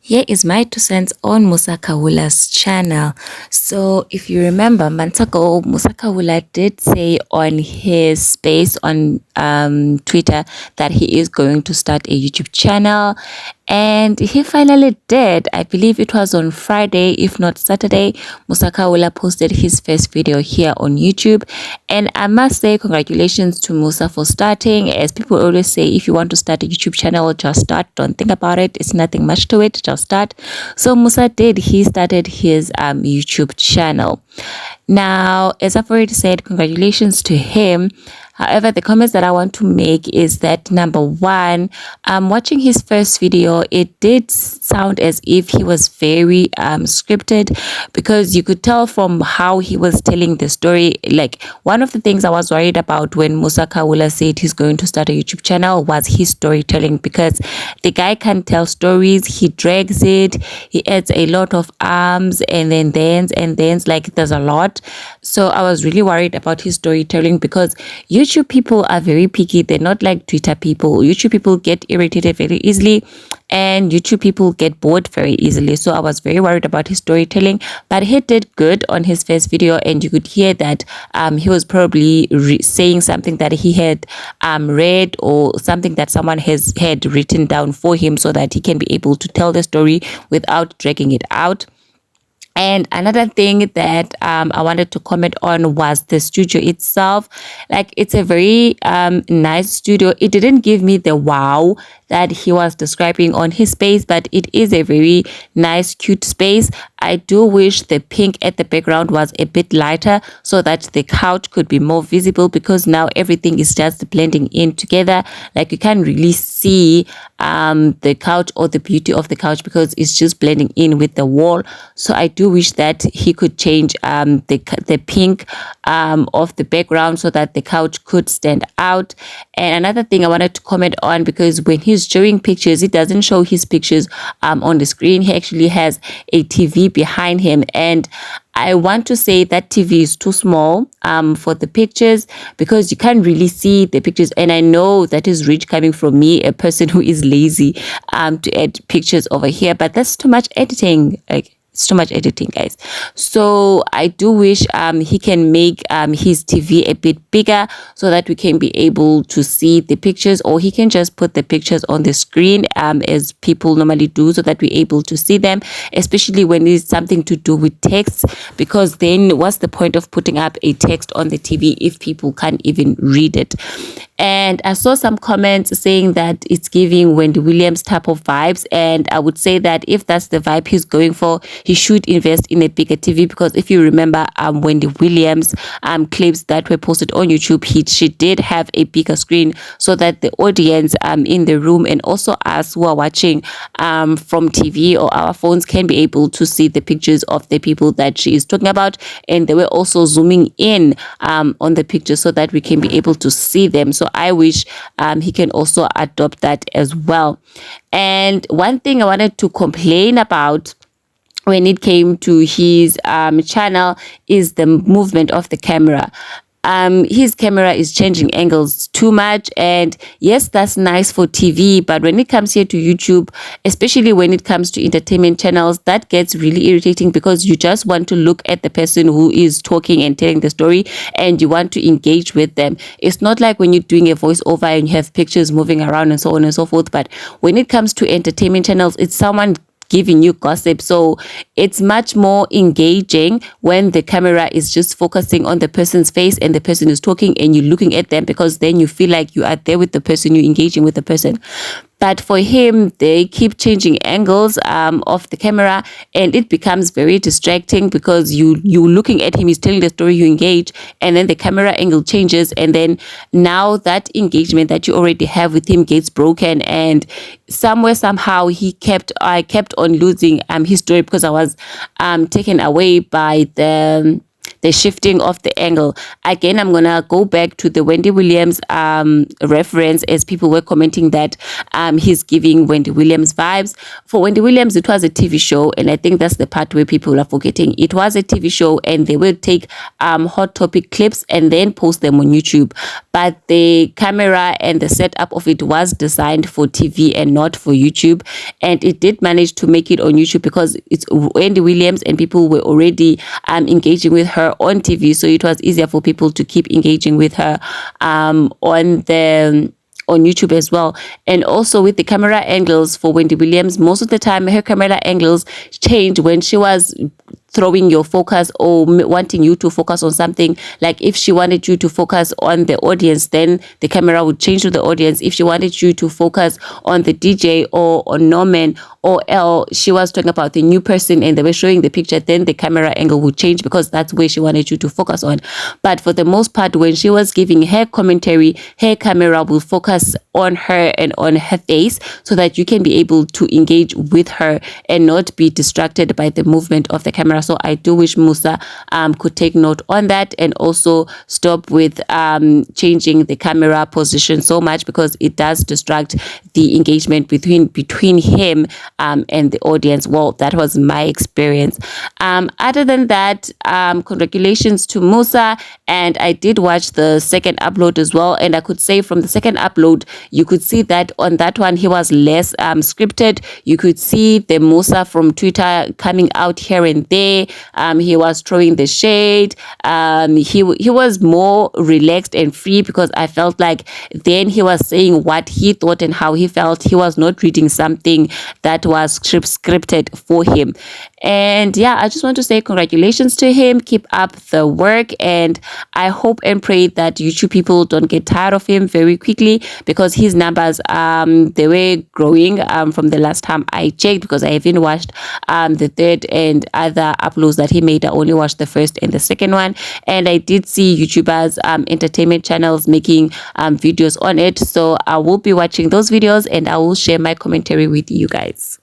Here is my 2 cents on Musa Khawula's channel. So if you remember, months ago, Musa Khawula did say on his space on Twitter that he is going to start a YouTube channel. And he finally did. I believe it was on Friday, if not Saturday. Musa Khawula posted his first video here on YouTube. And I must say congratulations to Musa for starting. As people always say, if you want to start a YouTube channel, just start. Don't think about it. It's nothing much to it. Just start. So Musa did. He started his YouTube channel. Now, as I've already said, congratulations to him. However, the comments that I want to make is that, number one, watching his first video, it did sound as if he was very scripted, because you could tell from how he was telling the story. Like, one of the things I was worried about when Musa Khawula said he's going to start a YouTube channel was his storytelling, because the guy can tell stories, he drags it, he adds a lot of arms and then like there's a lot. So I was really worried about his storytelling, because YouTube people are very picky. They're not like Twitter people. YouTube people get irritated very easily, and YouTube people get bored very easily. So I was very worried about his storytelling, but he did good on his first video, and you could hear that he was probably saying something that he had read, or something that someone had written down for him, so that he can be able to tell the story without dragging it out. And another thing that I wanted to comment on was the studio itself. Like, it's a very nice studio. It didn't give me the wow that he was describing on his space, but it is a very nice, cute space. I do wish the pink at the background was a bit lighter, so that the couch could be more visible, because now everything is just blending in together. Like, you can't really see the couch or the beauty of the couch, because it's just blending in with the wall. So I do wish that he could change the pink of the background, so that the couch could stand out. And another thing I wanted to comment on, because when he's showing pictures, it doesn't show his pictures on the screen. He actually has a TV behind him, and I want to say that TV is too small for the pictures, because you can't really see the pictures. And I know that is rich coming from me, a person who is lazy to add pictures over here, but that's too much editing. Like, it's too much editing, guys. So I do wish he can make his TV a bit bigger, so that we can be able to see the pictures, or he can just put the pictures on the screen as people normally do, so that we're able to see them, especially when it's something to do with text, because then what's the point of putting up a text on the TV if people can't even read it? And I saw some comments saying that it's giving Wendy Williams type of vibes. And I would say that if that's the vibe he's going for, he should invest in a bigger TV, because if you remember Wendy Williams clips that were posted on YouTube, she did have a bigger screen, so that the audience in the room, and also us who are watching from TV or our phones, can be able to see the pictures of the people that she is talking about. And they were also zooming in on the pictures, so that we can be able to see them. So I wish he can also adopt that as well. And one thing I wanted to complain about when it came to his channel is the movement of the camera. His camera is changing angles too much, and yes, that's nice for TV, but when it comes here to YouTube, especially when it comes to entertainment channels, that gets really irritating, because you just want to look at the person who is talking and telling the story, and you want to engage with them. It's not like when you're doing a voiceover and you have pictures moving around and so on and so forth. But when it comes to entertainment channels, it's someone giving you gossip, so it's much more engaging when the camera is just focusing on the person's face and the person is talking and you're looking at them, because then you feel like you are there with the person, you're engaging with the person. But for him, they keep changing angles of the camera, and it becomes very distracting, because you looking at him, he's telling the story, you engage, and then the camera angle changes, and then now that engagement that you already have with him gets broken. And somehow I kept on losing his story, because I was taken away by the the shifting of the angle. Again, I'm gonna go back to the Wendy Williams reference, as people were commenting that he's giving Wendy Williams vibes. For Wendy Williams, it was a TV show, and I think that's the part where people are forgetting. It was a TV show, and they will take hot topic clips and then post them on YouTube. But the camera and the setup of it was designed for TV and not for YouTube, and it did manage to make it on YouTube because it's Wendy Williams and people were already engaging with her on TV, so it was easier for people to keep engaging with her on YouTube as well. And also with the camera angles for Wendy Williams, most of the time her camera angles changed when she was throwing your focus or wanting you to focus on something. Like if she wanted you to focus on the audience, then the camera would change to the audience. If she wanted you to focus on the DJ or on Norman, or she was talking about the new person and they were showing the picture, then the camera angle would change because that's where she wanted you to focus on. But for the most part, when she was giving her commentary, her camera will focus on her and on her face so that you can be able to engage with her and not be distracted by the movement of the camera. So I do wish Musa could take note on that and also stop with changing the camera position so much, because it does distract the engagement between him and the audience. Well, that was my experience. Other than that, congratulations to Musa, and I did watch the second upload as well, and I could say from the second upload you could see that on that one he was less scripted. You could see the Musa from Twitter coming out here and there. He was throwing the shade. He was more relaxed and free, because I felt like then he was saying what he thought and how he felt. He was not reading something that was scripted for him. And yeah, I just want to say congratulations to him. Keep up the work, and I hope and pray that YouTube people don't get tired of him very quickly, because his numbers they were growing from the last time I checked, because I haven't watched the third and other uploads that he made. I only watched the first and the second one, and I did see YouTubers entertainment channels making videos on it, so I will be watching those videos and I will share my commentary with you guys.